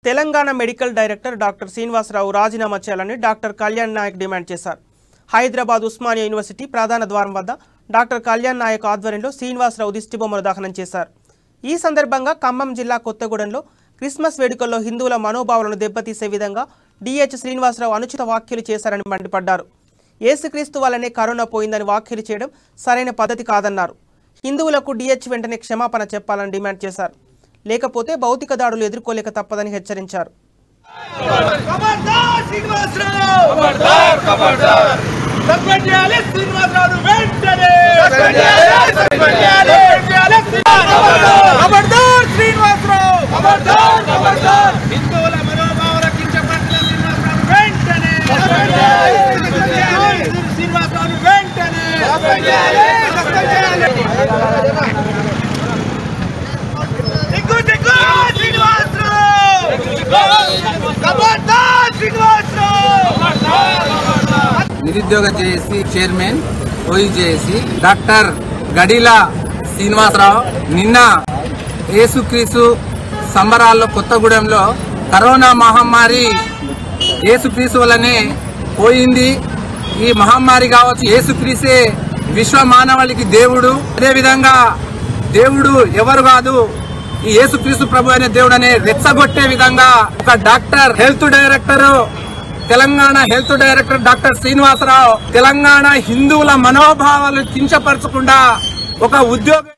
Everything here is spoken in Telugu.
Telangana medical director doctor Srinivasa Rao రాజీనామా చేయాలని డాక్టర్ కళ్యాణ్ నాయక్ డిమాండ్ చేశారు. హైదరాబాద్ ఉస్మానియా యూనివర్సిటీ ప్రధాన ద్వారం వద్ద డాక్టర్ కళ్యాణ్ నాయక్ ఆధ్వర్యంలో శ్రీనివాసరావు దిష్టిబొమ్మను దహనం చేశారు. ఈ సందర్భంగా ఖమ్మం జిల్లా కొత్తగూడెంలో క్రిస్మస్ వేడుకల్లో హిందువుల మనోభావాలను దెబ్బతీసే విధంగా డిహెచ్ శ్రీనివాసరావు అనుచిత వ్యాఖ్యలు చేశారని మండిపడ్డారు. యేసుక్రీస్తు వల్లనే కరోనా పోయిందని వ్యాఖ్యలు చేయడం సరైన పద్ధతి కాదన్నారు. హిందువులకు డిహెచ్ వెంటనే క్షమాపణ చెప్పాలని డిమాండ్ చేశారు. లేకపోతే భౌతిక దాడులు ఎదుర్కోలేక తప్పదని హెచ్చరించారు. నిరుద్యోగ JAC chairman OU JAC doctor Gadila Srinivasarao నిన్న యేసుక్రీస్తు సంబరాల్లో కొత్తగూడెంలో కరోనా మహమ్మారి యేసుక్రీస్తు వల్లనే పోయింది. ఈ మహమ్మారి కావచ్చు, యేసుక్రీస్తే విశ్వ మానవాళికి దేవుడు. అదేవిధంగా దేవుడు ఎవరు కాదు, ఈ యేసుక్రీస్తు ప్రభు అనే దేవుడు అనే రెచ్చగొట్టే విధంగా ఒక doctor Telangana health director doctor Srinivasa Rao Telangana హిందువుల మనోభావాలు కించపరచకుండా ఒక ఉద్యోగం